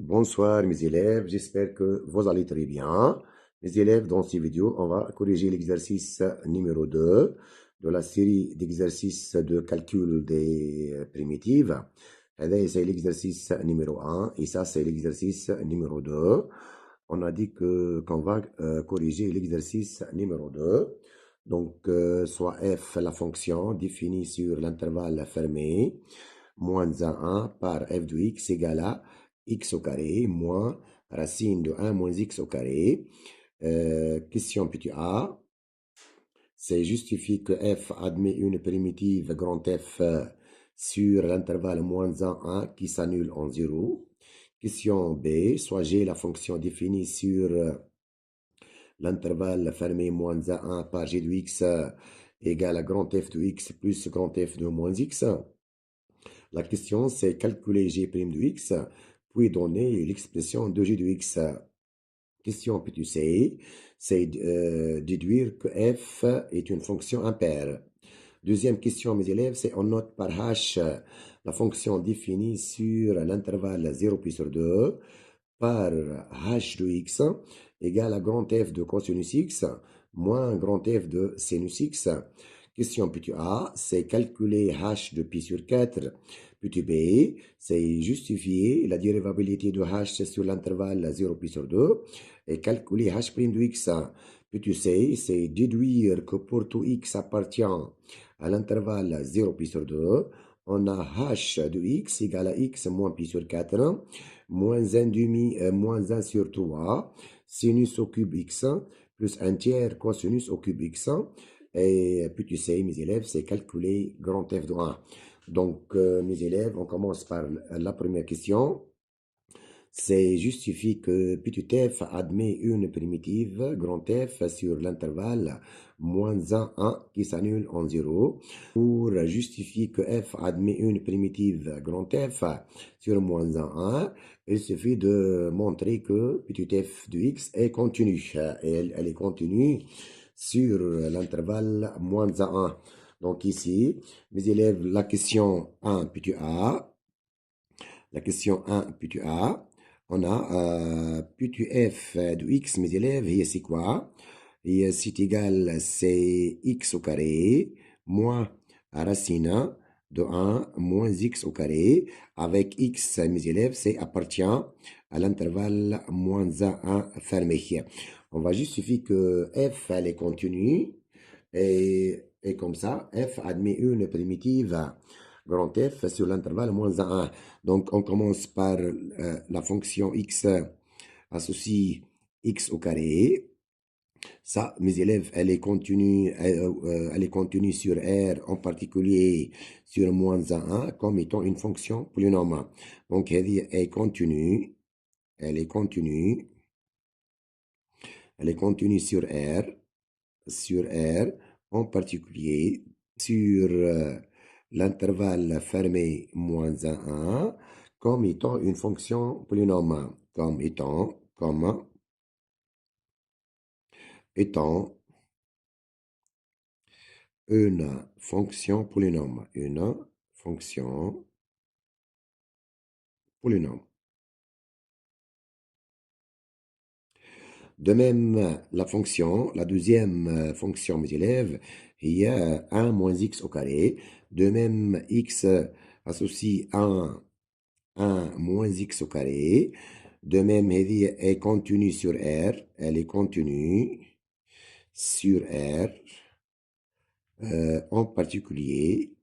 Bonsoir mes élèves, j'espère que vous allez très bien. Mes élèves, dans cette vidéo, on va corriger l'exercice numéro 2 de la série d'exercices de calcul des primitives. C'est l'exercice numéro 1 et ça c'est l'exercice numéro 2. On a dit qu'on va corriger l'exercice numéro 2. Donc, soit f, la fonction définie sur l'intervalle fermé, moins 1 par f de x égale à x au carré moins racine de 1 moins x au carré. Question petit a. C'est justifie que f admet une primitive grand F sur l'intervalle moins 1, 1 qui s'annule en 0. Question B. Soit G la fonction définie sur l'intervalle fermé moins 1, 1 par G de x égale à grand F de x plus grand F de moins x. La question, c'est calculer g' de x, puis donner l'expression de g de x. Question petit c, c'est déduire que f est une fonction impaire. Deuxième question, mes élèves, c'est on note par h la fonction définie sur l'intervalle 0 pi sur 2 par h de x égale à grand F de cosinus x moins grand F de sinus x. Question petit a, c'est calculer h de pi sur 4. Petit b, c'est justifier la dérivabilité de h sur l'intervalle 0 pi sur 2 et calculer h' de x. Petit c, c'est déduire que pour tout x appartient à l'intervalle 0 pi sur 2, on a h de x égale à x moins pi sur 4 moins 1 demi, moins 1 sur 3, sinus au cube x, plus 1 tiers cosinus au cube x. Et puis tu sais, mes élèves, c'est calculer grand F de 1. Donc, mes élèves, on commence par la première question. C'est justifie que petit f admet une primitive grand F sur l'intervalle moins 1, 1 qui s'annule en 0. Pour justifier que f admet une primitive grand F sur moins 1, 1, il suffit de montrer que petit f de x est continu. Et elle est continue sur l'intervalle moins 1, 1. Donc ici, mes élèves, la question 1 petit a. La question 1 petit a. On a petit f de x, mes élèves, et c'est quoi? Et c'est égal, c'est x au carré moins racine de 1 moins x au carré. Avec x, mes élèves, c'est appartient à l'intervalle moins 1, 1 fermé. On va justifier que f, elle est continue. Et comme ça, f admet une primitive grand F sur l'intervalle moins 1, 1. Donc, on commence par la fonction x associe x au carré. Ça, mes élèves, elle est continue sur R, en particulier sur moins 1, 1, comme étant une fonction polynôme. Donc, elle est continue, elle est continue sur R, en particulier sur l'intervalle fermé moins 1, 1, comme étant une fonction polynôme, comme étant une fonction polynôme, De même, la deuxième fonction, mes élèves, il y a 1 moins x au carré. De même, x associe 1 moins x au carré. De même, elle est continue sur R. Elle est continue sur R. En particulier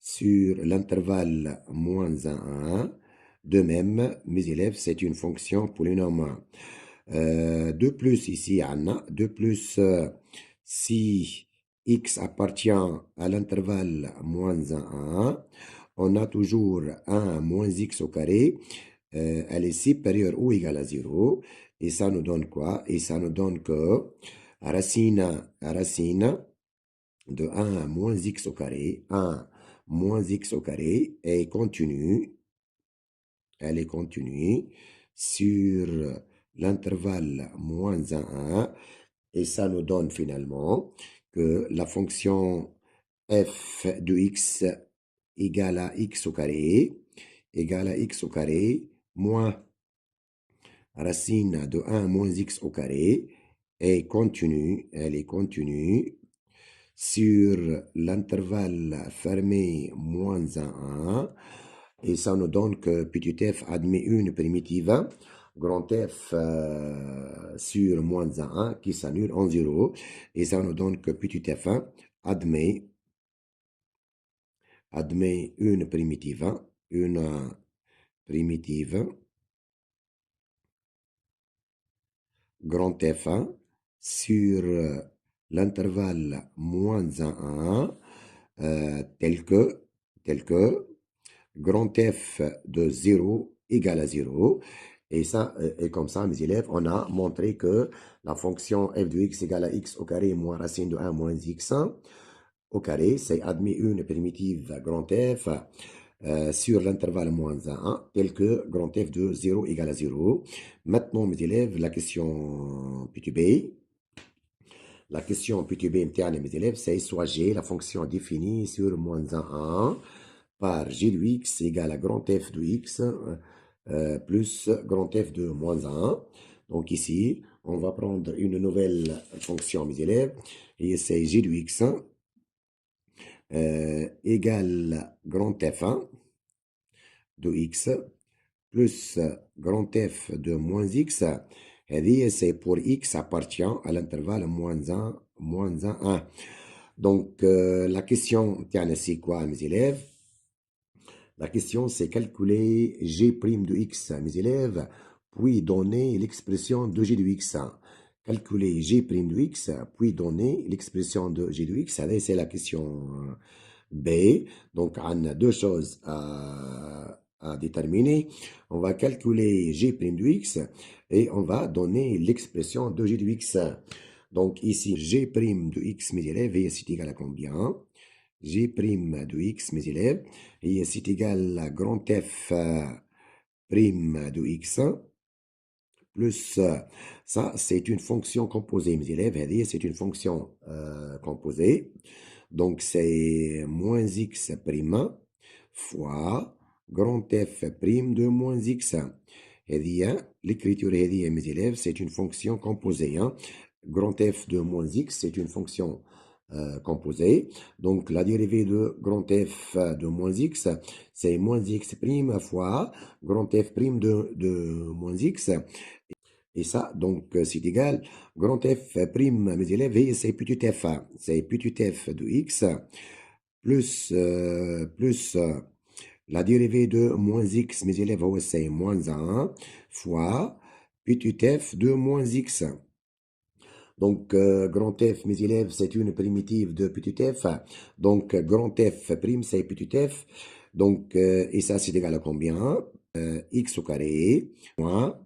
sur l'intervalle moins 1, 1. De même, mes élèves, c'est une fonction polynôme. De plus, ici, Anna, de plus, si x appartient à l'intervalle moins 1, 1, on a toujours 1 moins x au carré. Elle est supérieure ou égale à 0. Et ça nous donne quoi? Et ça nous donne que racine de 1 moins x au carré, 1 moins x au carré est continue, elle est continue sur l'intervalle moins 1, 1, Et ça nous donne finalement que la fonction f de x égale à x au carré, égale à x au carré, moins racine de 1 moins x au carré, est continue, elle est continue sur l'intervalle fermé moins 1, et ça nous donne que petit f admet une primitive, grand F sur moins 1 qui s'annule en 0, et ça nous donne que petit f1 admet une primitive grand F1 sur l'intervalle moins 1 tel que grand F de 0 égale à 0. Et ça, et comme ça, mes élèves, on a montré que la fonction f de x égale à x au carré moins racine de 1 moins x au carré, c'est admis une primitive grand F sur l'intervalle moins 1, tel que grand F de 0 égale à 0. Maintenant, mes élèves, la question P2B. La question P2B, mes élèves, c'est soit G, la fonction définie sur moins 1 par G de x égale à grand F de x plus grand F de moins 1. Donc ici, on va prendre une nouvelle fonction, mes élèves, et c'est G de x égale grand F1 de x plus grand F de moins x. Et c'est pour x appartient à l'intervalle moins 1, 1. Donc, la question, tiens, c'est quoi, mes élèves? La question, c'est calculer g' de x, mes élèves, puis donner l'expression de g de x. Calculer g' de x, puis donner l'expression de g de x. C'est la question B. Donc, on a deux choses à déterminer. On va calculer g' de x et on va donner l'expression de g de x. Donc, ici, g' de x, mes élèves, et c'est égal à combien? G' de x, mes élèves, et c'est égal à grand F prime de x plus ça, c'est une fonction composée, mes élèves, et c'est une fonction composée. Donc, c'est moins x prime fois grand F prime de moins x. L'écriture, mes élèves, c'est une fonction composée. Hein. Grand F de moins x, c'est une fonction composée. Donc, la dérivée de grand F de moins x, c'est moins x prime fois grand F prime de moins x. Et ça, donc, c'est égal. Grand F prime, mes élèves, et c'est petit f. C'est petit f de x plus, la dérivée de moins x, mes élèves, c'est moins 1 fois petit f de moins x. Donc, grand F, mes élèves, c'est une primitive de petit f. Donc, grand F prime, c'est petit f. Donc, et ça, c'est égal à combien? X au carré moins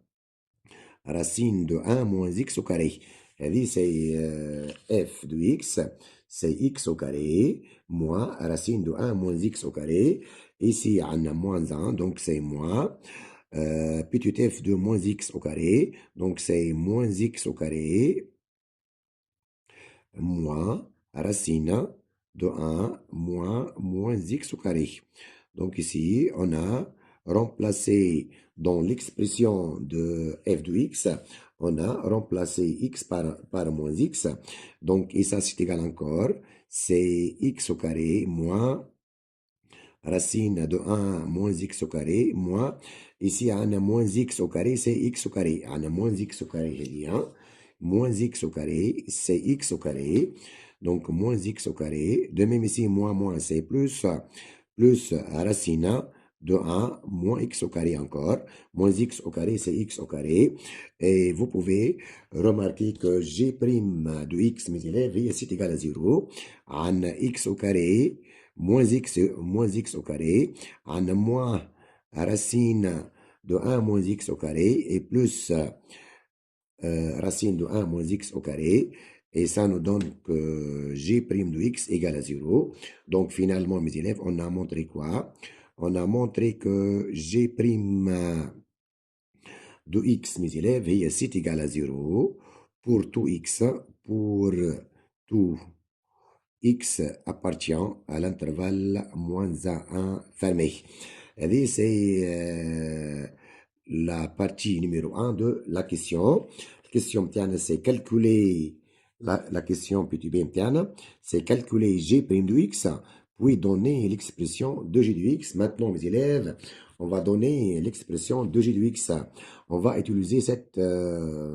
racine de 1 moins x au carré. Et c'est f de x, c'est x au carré, moins racine de 1 moins x au carré. Ici, on a moins 1, donc c'est moins. Petit f de moins x au carré, donc c'est moins x au carré, moins racine de 1 moins x au carré. Donc ici, on a remplacé dans l'expression de f de x, on a remplacé x par moins x. Donc, et ça, c'est égal encore, c'est x au carré moins racine de 1 moins x au carré, moins, ici, on a moins x au carré, c'est x au carré. On a moins x au carré, j'ai dit, hein. Moins x au carré, c'est x au carré. Donc, moins x au carré. De même ici, moins, c'est plus racine de 1 moins x au carré encore. Moins x au carré, c'est x au carré. Et vous pouvez remarquer que g' de x, mes élèves, c'est égal à 0. On a x au carré moins x au carré, on a moins racine de 1 moins x au carré et plus racine de 1 moins x au carré. Et ça nous donne que g' de x égale à 0. Donc finalement, mes élèves, on a montré quoi? On a montré que g' de x, mes élèves, c'est égal à 0 pour tout x pour tout x appartient à l'intervalle -1 fermé. هذه c'est la partie numéro 1 de la question. La question متاعنا c'est calculer la question petit b متاعنا c'est calculer g' de x puis donner l'expression de g de x. Maintenant mes élèves, on va donner l'expression de g de x. On va utiliser cette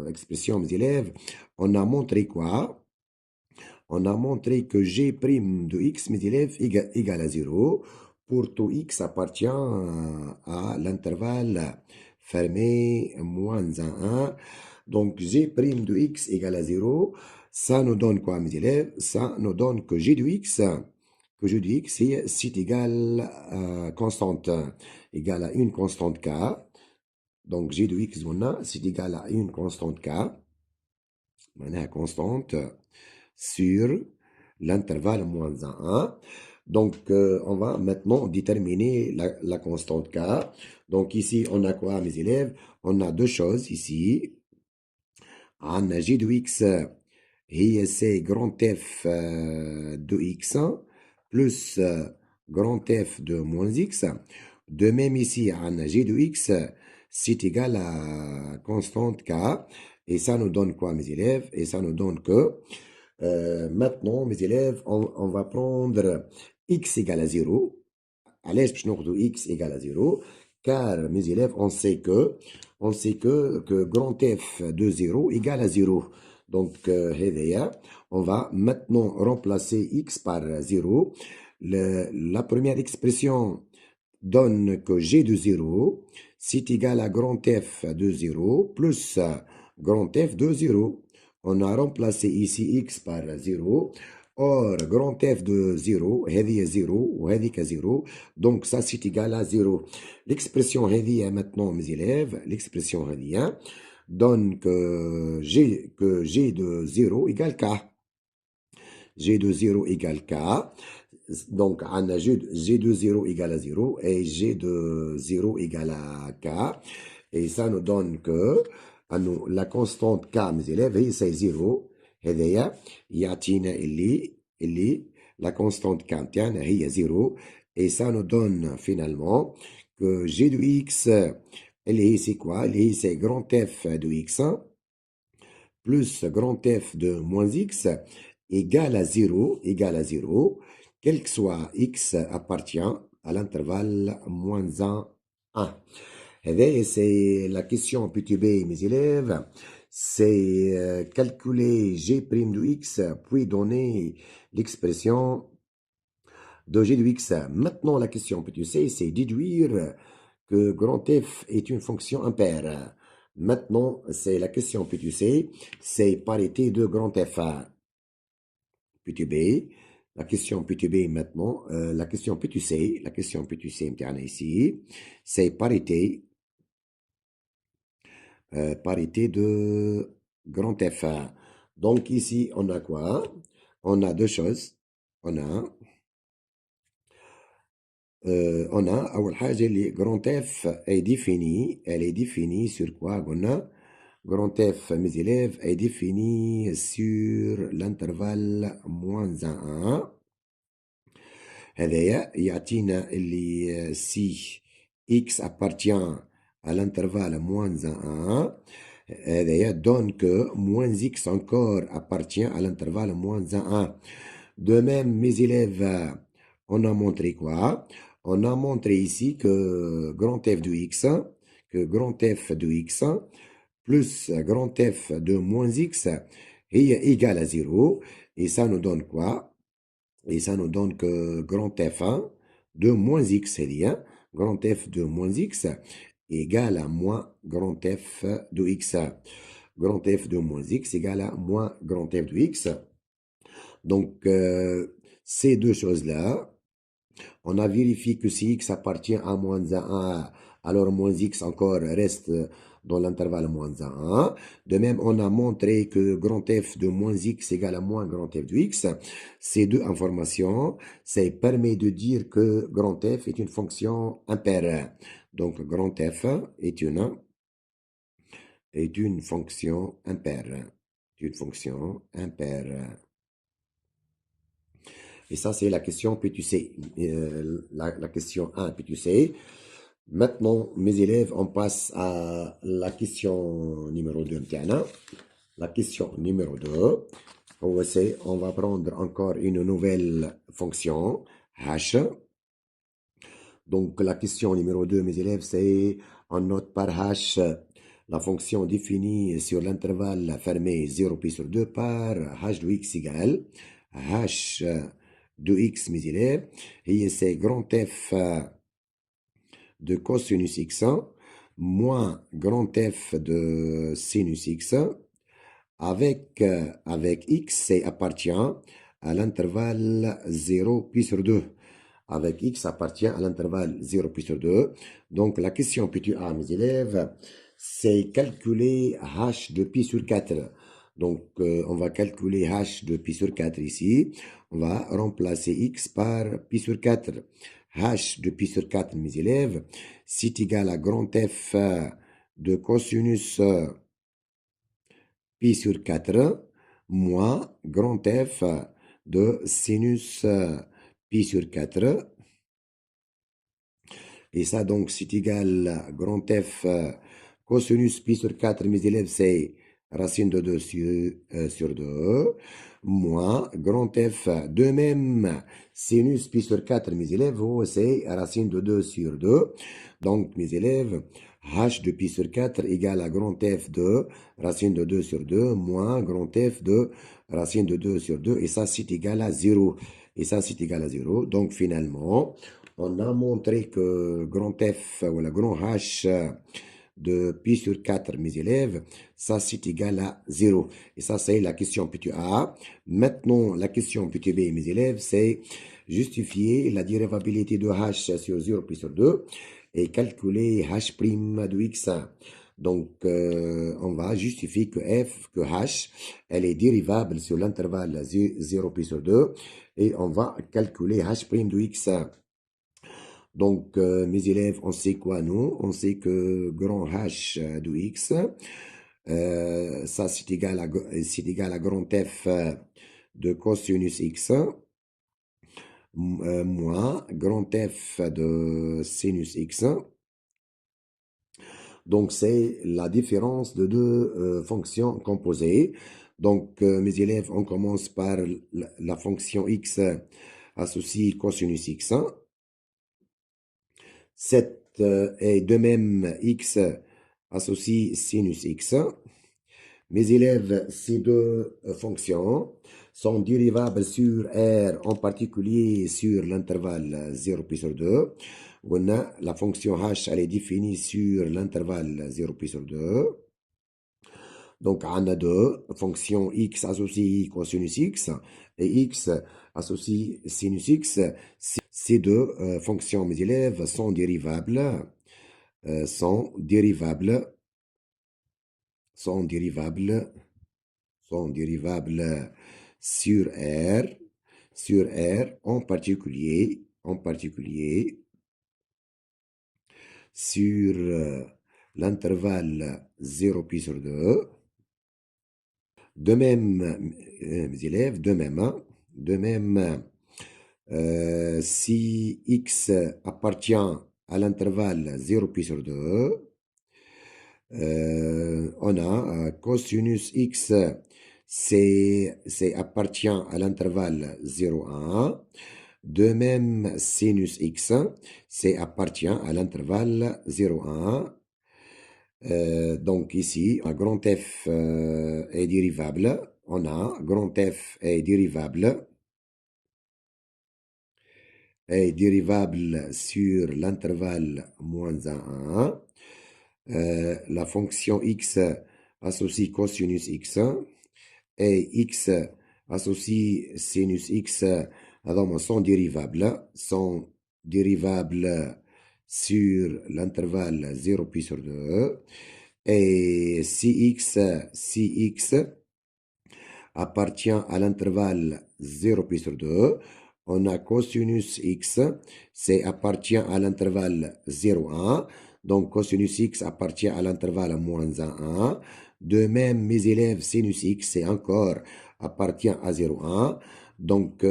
expression mes élèves. On a montré quoi? On a montré que g' de x, mes élèves, égale à 0 pour tout x appartient à l'intervalle fermé -1. Donc, g' de x égale à 0. Ça nous donne quoi, mes élèves? Ça nous donne que g de x, c'est égal à constante, égale à une constante k. Donc, g de x, c'est égal à une constante k. معناها constante sur l'intervalle -1. Donc, on va maintenant déterminer la constante k. Donc, ici, on a quoi, mes élèves? On a deux choses ici. On a g de x, c'est grand F de x, plus grand F de moins x. De même ici, on a g de x, c'est égal à constante k. Et ça nous donne quoi, mes élèves? Et ça nous donne que maintenant, mes élèves, on va prendre x égale à 0. علاش باش ناخذوا x égale à 0 car mes élèves on sait que grand f de 0 égale à 0. Donc هذايا on va maintenant remplacer x par 0. La première expression donne que g de 0 c'est égal à grand f de 0 plus grand f de 0. On a remplacé ici x par 0. Or, grand f de 0, هذه 0 وهذيك 0. Donc, ça, c'est égal à 0. L'expression هذه maintenant, mes élèves, l'expression هذه donne que g de 0 égale k. G de 0 égale k. Donc, on a g de 0 égale à 0 et g de 0 égale à k. Et ça nous donne que la constante k, mes élèves, c'est 0. هذايا يعطينا اللي la constante k متاعنا هي 0. Et ça nous donne finalement que g de x اللي هي c'est quoi? اللي هي c'est grand f de x plus grand f de moins x égale à 0, quel que soit x appartient à l'intervalle -1, 1. C'est la question petit b, mes élèves. C'est calculer g' de x, puis donner l'expression de g de x. Maintenant, la question petit c, c'est déduire que grand f est une fonction impaire. Maintenant, c'est la question petit c, c'est parité de grand f. Petit b, la question petit b maintenant, la question petit c ici, c'est parité de grand F. Donc ici, on a quoi? On a deux choses. On a أول حاجة اللي grand F est défini. Elle est définie sur quoi قلنا? Grand F, mes élèves, est défini sur l'intervalle -1. هذايا يعطينا اللي si x appartient à l'intervalle -1. هذايا donne que moins x encore appartient à l'intervalle -1. De même, mes élèves, on a montré quoi? On a montré ici que grand F de x, plus grand F de moins x est égal à 0. Et ça nous donne quoi? Et ça nous donne que grand F1 de moins x, c'est-à-dire grand F de moins x égale à moins grand F de x. Grand F de moins x égale à moins grand F de x. Donc, ces deux choses-là, on a vérifié que si x appartient à -1, alors moins x encore reste dans l'intervalle -1. De même, on a montré que grand F de moins x égale à moins grand F de x. Ces deux informations, ça permet de dire que grand F est une fonction impaire. Donc, grand F est une fonction impaire. une fonction impaire. Et ça, c'est la question P2C. La question 1 P2C. Maintenant, mes élèves, on passe à la question numéro 2. La question numéro 2. On va prendre encore une nouvelle fonction, h. Donc, la question numéro 2, mes élèves, c'est on note par h la fonction définie sur l'intervalle fermé 0 pi sur 2 par h de x égale h de x, mes élèves, et c'est grand F de cosinus x moins grand F de sinus x avec x, c'est appartient à l'intervalle 0 pi sur 2. Avec x appartient à l'intervalle 0 pi sur 2. Donc, la question P2A, mes élèves, c'est calculer h de pi sur 4. Donc, on va calculer h de pi sur 4 ici. On va remplacer x par pi sur 4. h de pi sur 4, mes élèves, c'est égal à grand F de cosinus pi sur 4 moins grand F de sinus pi sur 4. Et ça, donc, c'est égal à grand F cosinus pi sur 4, mes élèves, c'est racine de 2 sur 2, moins grand F de même sinus pi sur 4, mes élèves, c'est racine de 2 sur 2. Donc, mes élèves, h de pi sur 4 égale à grand F de racine de 2 sur 2, moins grand F de racine de 2 sur 2, et ça, c'est égal à 0. Et ça, c'est égal à 0. Donc, finalement, on a montré que grand F ou le grand H de pi sur 4, mes élèves, ça c'est égal à 0. Et ça, c'est la question P2A. Maintenant, la question P2B, mes élèves, c'est justifier la dérivabilité de H sur 0 pi sur 2 et calculer H' de X. Donc, on va justifier que H, elle est dérivable sur l'intervalle 0 pi sur 2 et on va calculer H' de X. Donc, mes élèves, on sait quoi, nous? On sait que grand H de X, ça c'est égal à grand F de cosinus X, moins grand F de sinus X. Donc, c'est la différence de deux fonctions composées. Donc, mes élèves, on commence par la fonction X associée cosinus X. Et de même x associe sinus x. Mes élèves, ces deux fonctions sont dérivables sur R, en particulier sur l'intervalle 0 pi sur 2. On a la fonction h, elle est définie sur l'intervalle 0 pi sur 2. Donc, on a deux fonctions x associées cosinus x et x associée sinus x. Ces deux fonctions, mes élèves, sont dérivables, sont dérivables sur R, en particulier sur l'intervalle 0 pi sur 2. De même, mes élèves, de même, si x appartient à l'intervalle 0 pi sur 2, on a cosinus x, c'est appartient à l'intervalle 0, 1. De même, sinus x, c'est appartient à l'intervalle 0, 1. Donc ici, un grand F est dérivable. On a grand F est dérivable sur l'intervalle moins 1, 1. La fonction x associe cosinus x et x associe sinus x sont dérivables sur l'intervalle 0 pi sur 2. Et si x appartient à l'intervalle 0 pi sur 2, on a cosinus x, c'est appartient à l'intervalle 0, 1. Donc, cosinus x appartient à l'intervalle moins 1, 1. De même, mes élèves, sinus x, c'est encore appartient à 0,1. Donc,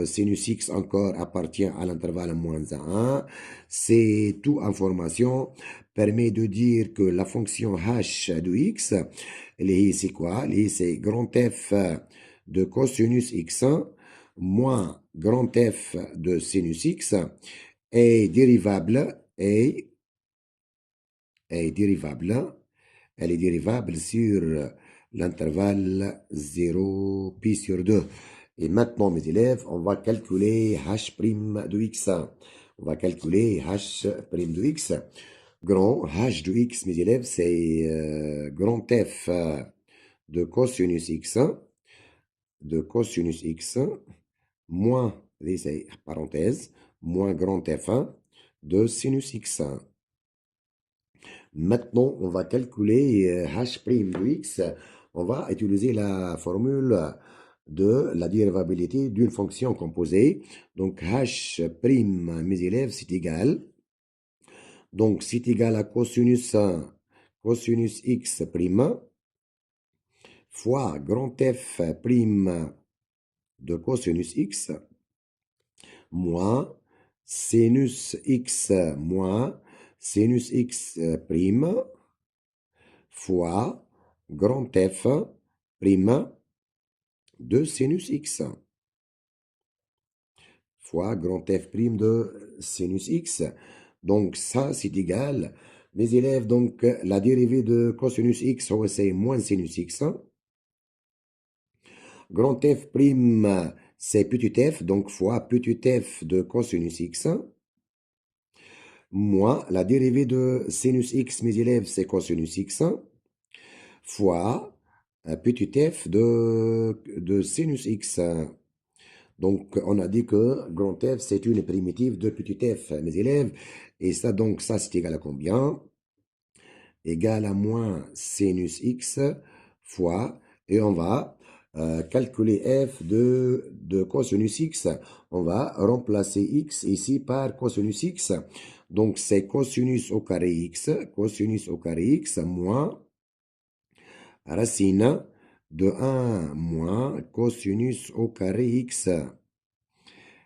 sinus x encore appartient à l'intervalle moins 1. C'est tout information permet de dire que la fonction h de x, c'est quoi? C'est grand F de cosinus x1 moins grand F de sinus x est dérivable, est dérivable, elle est dérivable sur l'intervalle 0 pi sur 2. Et maintenant, mes élèves, on va calculer h' de x. On va calculer h' de x. Grand h de x, mes élèves, c'est grand F de cosinus x, moins, c'est parenthèse, moins grand F1 de sinus x. Maintenant, on va calculer h' de x. On va utiliser la formule de la dérivabilité d'une fonction composée. Donc, h', mes élèves, c'est égal. Donc, c'est égal à cosinus x prime fois grand F prime de cosinus x moins sinus x moins sinus x prime fois grand F prime de sinus x fois grand F prime de sinus x. Donc ça, c'est égal. Mes élèves, donc la dérivée de cosinus x, c'est moins sinus x. Grand F prime, c'est petit f, donc fois petit f de cosinus x, moins la dérivée de sinus x, mes élèves, c'est cosinus x, fois petit f de sinus x. Donc, on a dit que grand F, c'est une primitive de petit f, mes élèves. Et ça, donc, ça, c'est égal à combien? Égal à moins sinus x fois, et on va calculer f de cosinus x. On va remplacer x ici par cosinus x. Donc, c'est cosinus au carré x moins racine de 1 moins cosinus au carré x.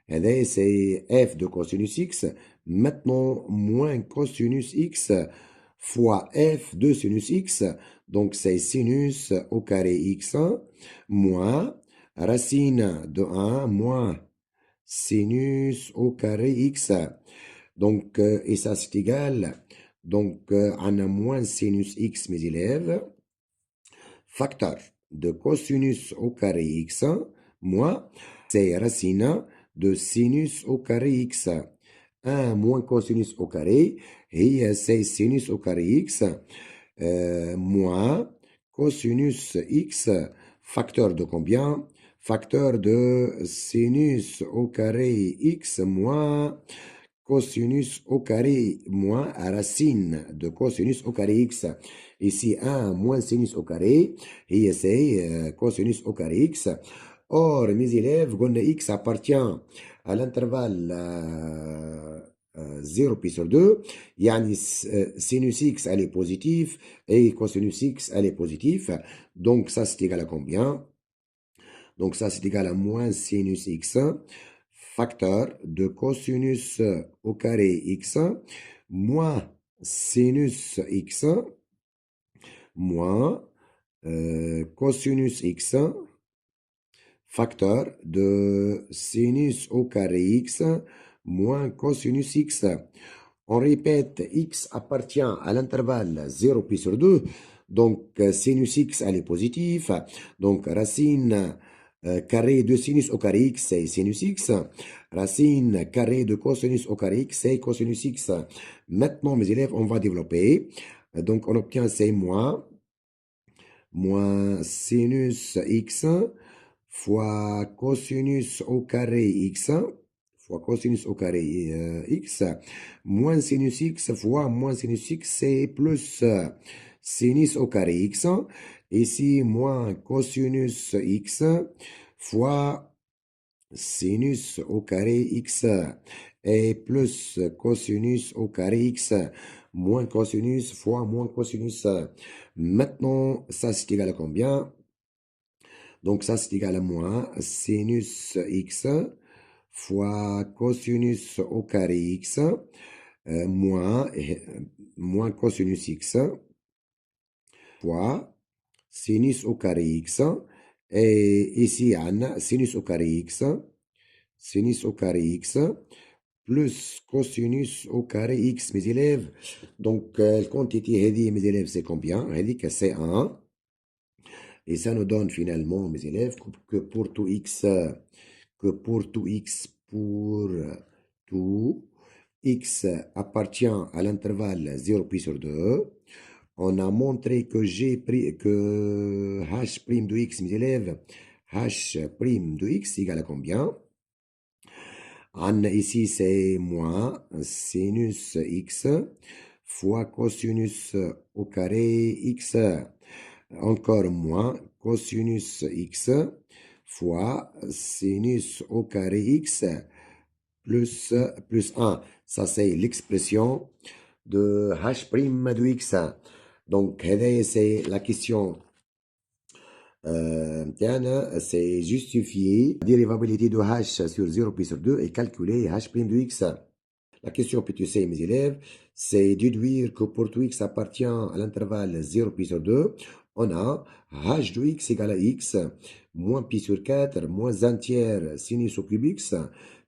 Et là, c'est f de cosinus x. Maintenant, moins cosinus x fois f de sinus x. Donc, c'est sinus au carré x moins racine de 1 moins sinus au carré x. Donc, et ça, c'est égal. Donc, on a moins sinus x, mes élèves. Facteur de cosinus au carré x moins, c'est racine de sinus au carré x. 1 moins cosinus au carré, et c'est sinus au carré x, moins cosinus x, facteur de combien? Facteur de sinus au carré x moins cosinus au carré moins racine de cosinus au carré x. Ici, 1 moins sinus au carré, et c'est cosinus au carré x. Or, mes élèves, x appartient à l'intervalle 0 pi sur 2, yani sinus x, elle est positive, et cosinus x, elle est positive. Donc, ça, c'est égal à combien? Donc, ça, c'est égal à moins sinus x, facteur de cosinus au carré x, moins sinus x, moins cosinus x, facteur de sinus au carré x, moins cosinus x. On répète, x appartient à l'intervalle 0 pi sur 2. Donc, sinus x, elle est positive. Donc, racine carré de sinus au carré x, c'est sinus x. Racine carré de cosinus au carré x, c'est cosinus x. Maintenant, mes élèves, on va développer. Donc, on obtient c'est moins sinus x fois cosinus au carré x fois cosinus au carré x moins sinus x fois moins sinus x, c'est plus sinus au carré x. Ici, moins cosinus x fois sinus au carré x et plus cosinus au carré x moins cosinus fois moins cosinus. Maintenant, ça c'est égal à combien? Donc ça c'est égal à moins sinus x fois cosinus au carré x moins, moins cosinus x fois sinus au carré x. Et ici, on a sinus au carré x, sinus au carré x, plus cosinus au carré x, mes élèves. Donc, la quantité, mes élèves, c'est combien? C'est 1. Et ça nous donne finalement, mes élèves, que pour tout x, pour tout x appartient à l'intervalle 0 pi sur 2, on a montré que que h' de x, mes élèves, h' de x égale à combien? Ici, c'est moins sinus x fois cosinus au carré x. Encore moins cosinus x fois sinus au carré x plus 1. Ça, c'est l'expression de h' de x. Donc, c'est la question. C'est justifier la dérivabilité de h sur 0 pi sur 2 et calculer h' de x. La question P2C, mes élèves, c'est déduire que pour tout x appartient à l'intervalle 0 pi sur 2, on a h de x égale à x, moins pi sur 4, moins 1 tiers sinus au cube x,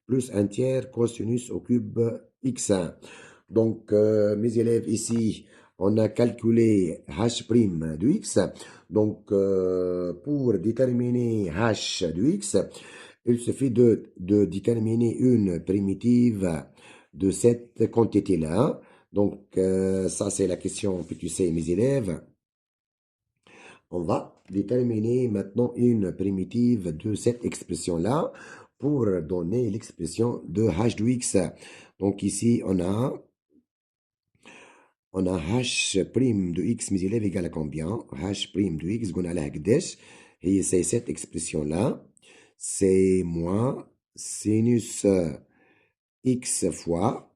plus 1 tiers cosinus au cube x. Donc, mes élèves, ici, on a calculé h' de x. Donc, pour déterminer h de x, il suffit de déterminer une primitive de cette quantité-là. Donc, ça, c'est la question que tu sais, mes élèves. On va déterminer maintenant une primitive de cette expression-là pour donner l'expression de h de x. Donc, ici, on a h' de x, mes élèves, égale à combien? h' de x, on a la et c'est cette expression-là. C'est moins sinus x fois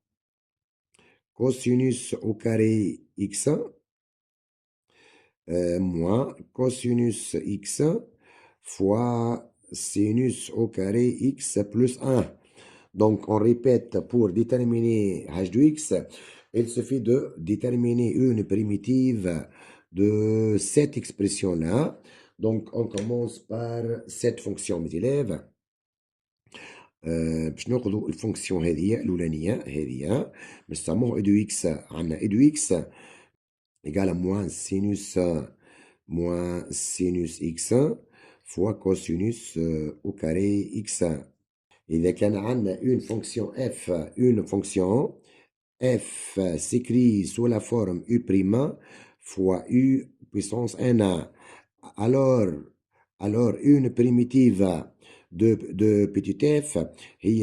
cosinus au carré x moins cosinus x fois sinus au carré x plus 1. Donc, on répète, pour déterminer h de x, il suffit de déterminer une primitive de cette expression-là. Donc, on commence par cette fonction, mes élèves. باش ناخذوا الفونكسيون هذه الاولانيه هذه باش نسموه اي دو اكس. عندنا اي دو اكس égale à moins sinus x fois cosinus au carré x. إذا كان عندنا une fonction f s'écrit sous la forme u' fois u puissance n. Alors une primitive de petit f,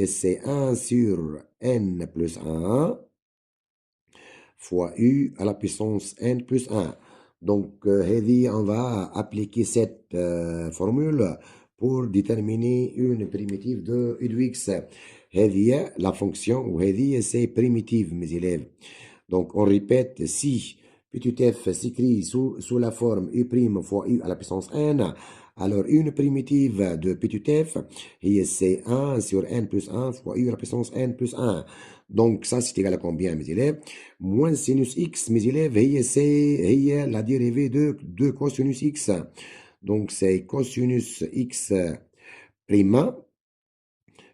c'est 1 sur n plus 1 fois u à la puissance n plus 1. Donc, on va appliquer cette formule pour déterminer une primitive de u de x. La fonction, ou c'est primitive, mes élèves. Donc, on répète, si petit f s'écrit sous la forme u' fois u à la puissance n, alors une primitive de petit f, c'est 1 sur n plus 1 fois u à la puissance n plus 1. Donc, ça, c'est égal à combien, mes élèves? Moins sinus x, mes élèves, c'est la dérivée de cosinus x. Donc, c'est cosinus x prime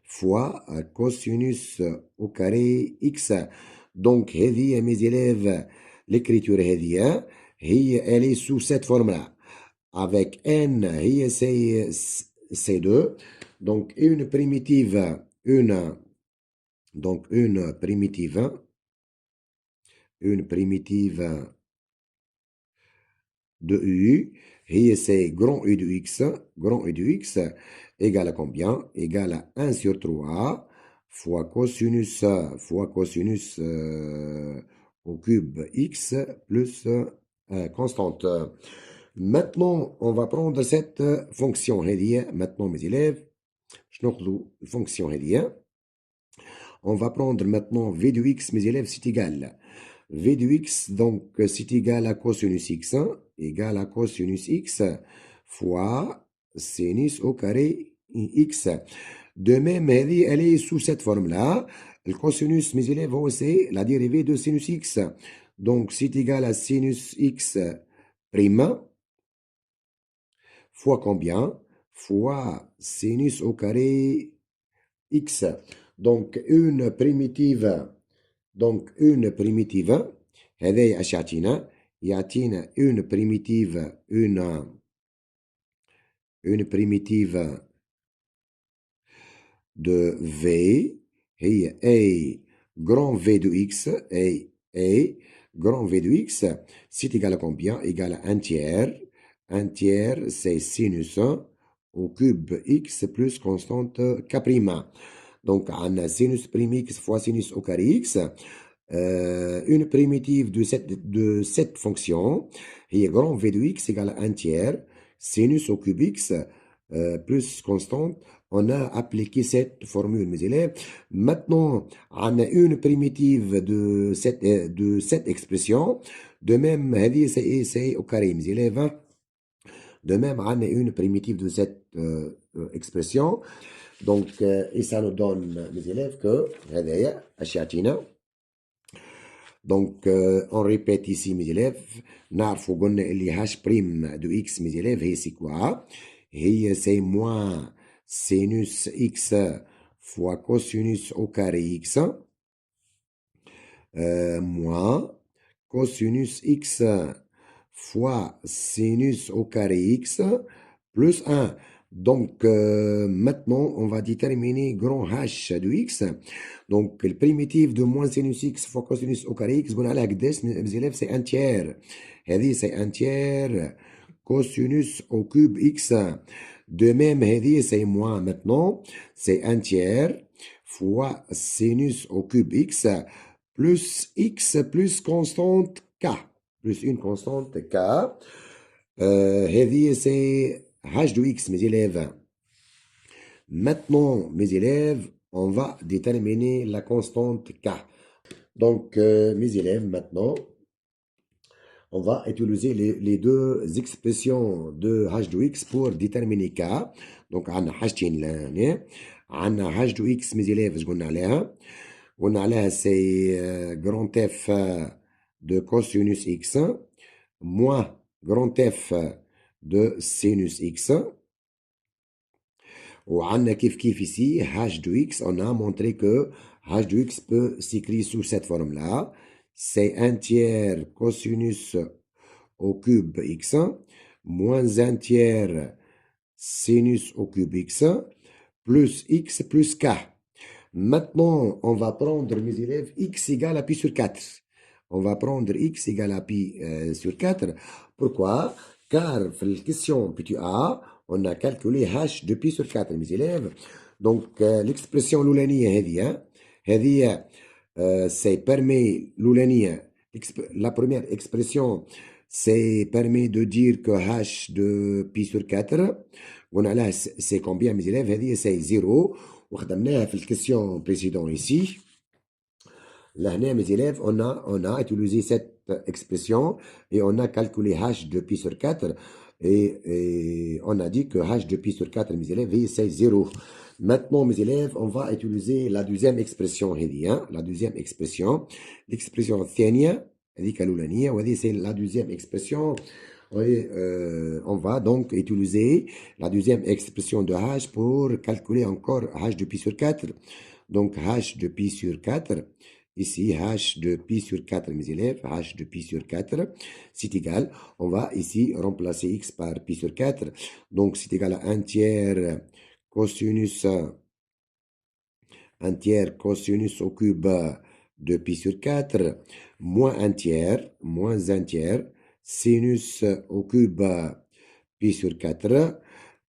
fois cosinus au carré x. Donc, mes élèves, l'écriture elle est sous cette forme-là. Avec n, c'est 2. Donc, une primitive de u, c'est grand U de x, égale à combien? Égale à 1 sur 3 fois cosinus au cube x plus constante. Maintenant, on va prendre cette fonction maintenant, mes élèves. Je nous fonction on va prendre maintenant v de x, mes élèves, c'est égal V de x, donc c'est égal à cosinus x, égal à cosinus x fois sinus au carré x. De même, elle est sous cette forme-là. Le cosinus, mes élèves, c'est la dérivée de sinus x. Donc, c'est égal à sinus x prime fois combien? Fois sinus au carré x. Donc, une primitive. هذا اش يعطينا une primitive de V هي A grand V de X A grand V de X c'est égal à combien? Égal à 1 tiers. 1 tiers c'est sinus 1 au cube X plus constante K'. Donc on a sinus prime X fois sinus au carré X. Une primitive de cette fonction est grand V de X égale à 1 tiers sinus au cube X plus constante. On a appliqué cette formule, mes élèves. Maintenant, on a une primitive de cette expression. De même, c'est au carré, mes élèves. De même, on a une primitive de cette expression. Donc, et ça nous donne, mes élèves, que donc, on répète ici, mes élèves. نعرفوا قلنا اللي h' de x, mes élèves, c'est quoi? C'est moins sinus x fois cosinus au carré x moins cosinus x fois sinus au carré x plus 1. Donc, maintenant, on va déterminer grand h de x. Donc, le primitif de moins sinus x fois cosinus au carré x, on a la mes élèves, c'est 1 tiers. C'est 1 tiers cosinus au cube x. De même, c'est moins maintenant, c'est 1 tiers fois sinus au cube x plus x plus constante k, plus une constante k. C'est h de x, mes élèves. Maintenant, mes élèves, on va déterminer la constante k. Donc, mes élèves, maintenant, on va utiliser les deux expressions de h de x pour déterminer k. Donc, on a حاجتين لهنا. عندنا h de x, mes élèves, je قلنا عليها. قلنا عليها c'est grand f de cosinus x moins grand f de sinus x. وعندنا كيف ici h de x, on a montré que h de x peut s'écrire sous cette forme-là. C'est 1 tiers cosinus au cube x moins 1 tiers sinus au cube x plus k. Maintenant, on va prendre, mes élèves, x égale à pi sur 4. On va prendre x égale à pi sur 4. Pourquoi? Car, dans la question petit a, on a calculé h de pi sur 4, mes élèves. Donc, l'expression l'oulaniya, c'est permet l'oulaniya. La première expression, c'est permet de dire que h de pi sur 4. On a là, c'est combien, mes élèves? C'est 0. وخدمناها في الكسيون précédent ici. Là, mes élèves, on a utilisé cette expression et on a calculé h de pi sur 4 et on a dit que h de pi sur 4, mes élèves, c'est 0. Maintenant, mes élèves, on va utiliser la deuxième expression, la deuxième expression, l'expression الثانية هذيك الأولانية وهذه c'est la deuxième expression. Oui, on va donc utiliser la deuxième expression de h pour calculer encore h de pi sur 4. Donc h de pi sur 4, ici h de pi sur 4, mes élèves, h de pi sur 4, c'est égal, on va ici remplacer x par pi sur 4. Donc c'est égal à 1 tiers cosinus au cube de pi sur 4 moins 1 tiers sinus au cube pi sur 4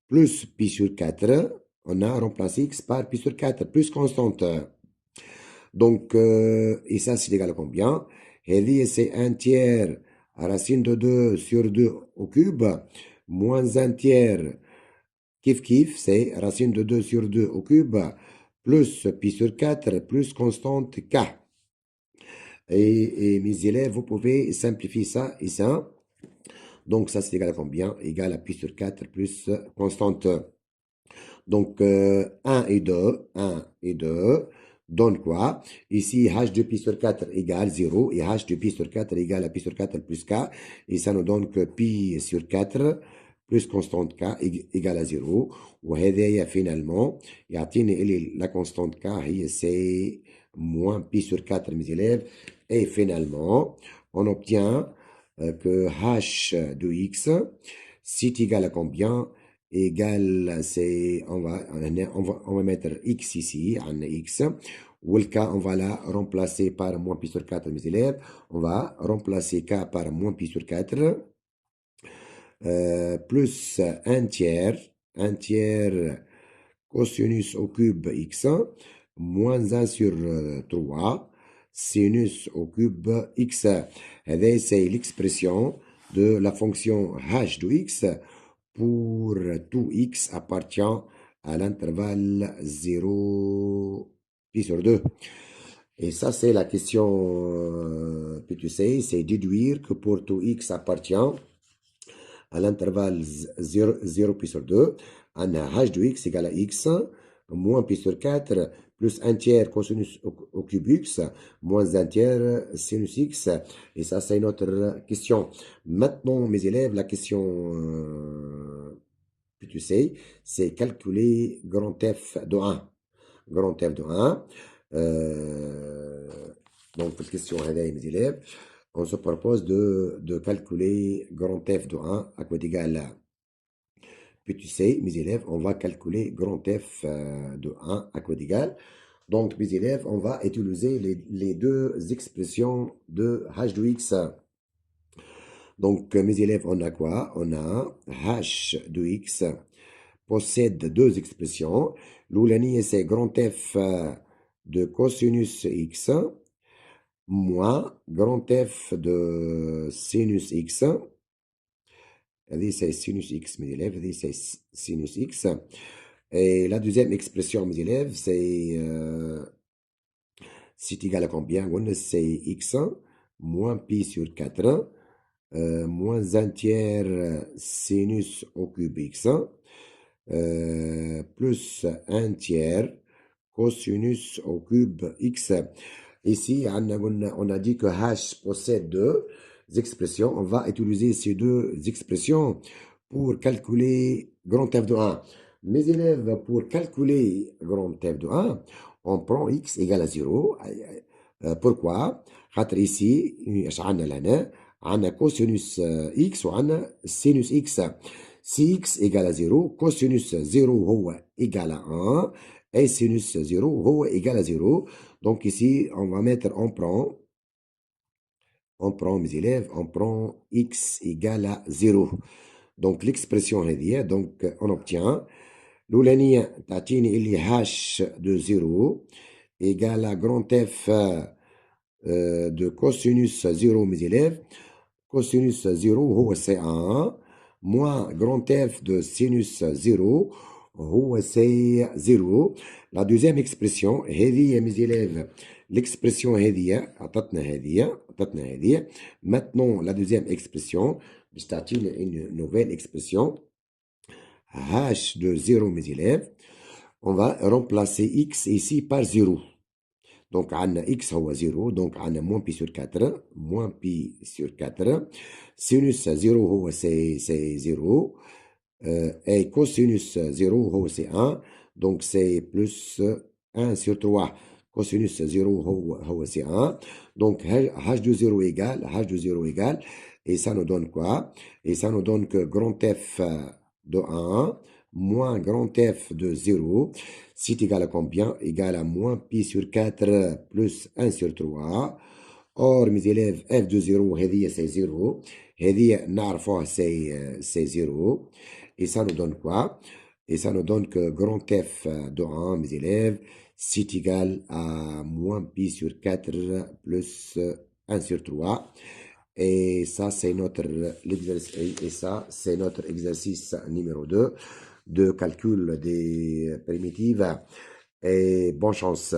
plus pi sur 4. On a remplacé x par pi sur 4 plus constante. Donc, et ça c'est égal à combien? Et c'est 1 tiers racine de 2 sur 2 au cube moins 1 tiers kiff, c'est racine de 2 sur 2 au cube plus pi sur 4 plus constante k. Et mes élèves, vous pouvez simplifier ça et ça. Donc, ça, c'est égal à combien? Égal à pi sur 4 plus constante. Donc, 1 et 2 donne quoi? Ici, h de pi sur 4 égale 0 et h de pi sur 4 égale à pi sur 4 plus k. Et ça nous donne que pi sur 4 plus constante k égale à 0. وهذايا finalement يعطيني اللي la constante k هي c'est moins pi sur 4 mes élèves. Et finalement, on obtient que h de x, c'est égal à combien? Égal, c'est, on va mettre x ici, en x. Ou le k, on va la remplacer par moins pi sur 4, mes élèves. On va remplacer k par moins pi sur 4. Plus un tiers cosinus au cube x, moins 1 sur 3, sinus au cube x. C'est l'expression de la fonction h de x pour tout x appartient à l'intervalle 0 pi sur 2. Et ça, c'est la question que tu sais, c'est déduire que pour tout x appartient à l'intervalle 0 pi sur 2, on a h de x égale à x, moins pi sur 4, plus un tiers cosinus au cube x, moins un tiers sinus x. Et ça, c'est notre question. Maintenant, mes élèves, la question que tu sais, c'est calculer grand F de 1. Grand F de 1. Donc, cette question, mes élèves, on se propose de calculer grand F de 1 à quoi égal à. Puis tu sais, mes élèves, on va calculer grand F de 1 à quoi égal. Donc, mes élèves, on va utiliser les deux expressions de h de x. Donc, mes élèves, on a quoi? On a h de x possède deux expressions. L'oulani, c'est grand F de cosinus x moins grand F de sinus x. C'est sinus x, mes élèves. C'est sinus x. Et la deuxième expression, mes élèves, c'est égal à combien? C'est x moins pi sur 4 moins un tiers sinus au cube x plus un tiers cosinus au cube x. Ici, on a dit que h possède deux expressions. On va utiliser ces deux expressions pour calculer grand F de 1. Mes élèves, pour calculer grand F de 1, on prend x égale à 0. Pourquoi? خاطر ici, on a cosinus x ou on a sinus x. Si x égale à 0, cosinus 0 هو égal à 1 et sinus 0 هو égal à 0. Donc ici, on va mettre, on prend mes élèves, on prend x égale à 0. Donc l'expression est donc on obtient l'oulaniya تعطيني اللي h de 0 égale à grand F de cosinus 0 mes élèves. Cosinus 0 هو c'est 1 moins grand F de sinus 0 هو c'est 0. La deuxième expression هذه mes élèves l'expression هذه عطتنا هذه. Maintenant la deuxième expression باش تعطينا une nouvelle expression h de 0 mes élèves. On va remplacer x ici par 0. Donc, on a x هو 0, donc on a moins pi sur 4, moins pi sur 4. Sinus 0 هو c'est 0. Et cosinus 0 هو c'est 1, donc c'est plus 1 sur 3. Cosinus 0 هو c'est 1. Donc, h de 0 égale, et ça nous donne quoi? Et ça nous donne que grand F de 1 moins grand F de 0, c'est égal à combien? Égal à moins pi sur 4 plus 1 sur 3. Or, mes élèves, F de 0, c'est 0. C'est 0. Et ça nous donne quoi? Et ça nous donne que grand F de 1, mes élèves, c'est égal à moins pi sur 4 plus 1 sur 3. Et ça, c'est notre exercice numéro 2 de calcul des primitives. Et bonne chance.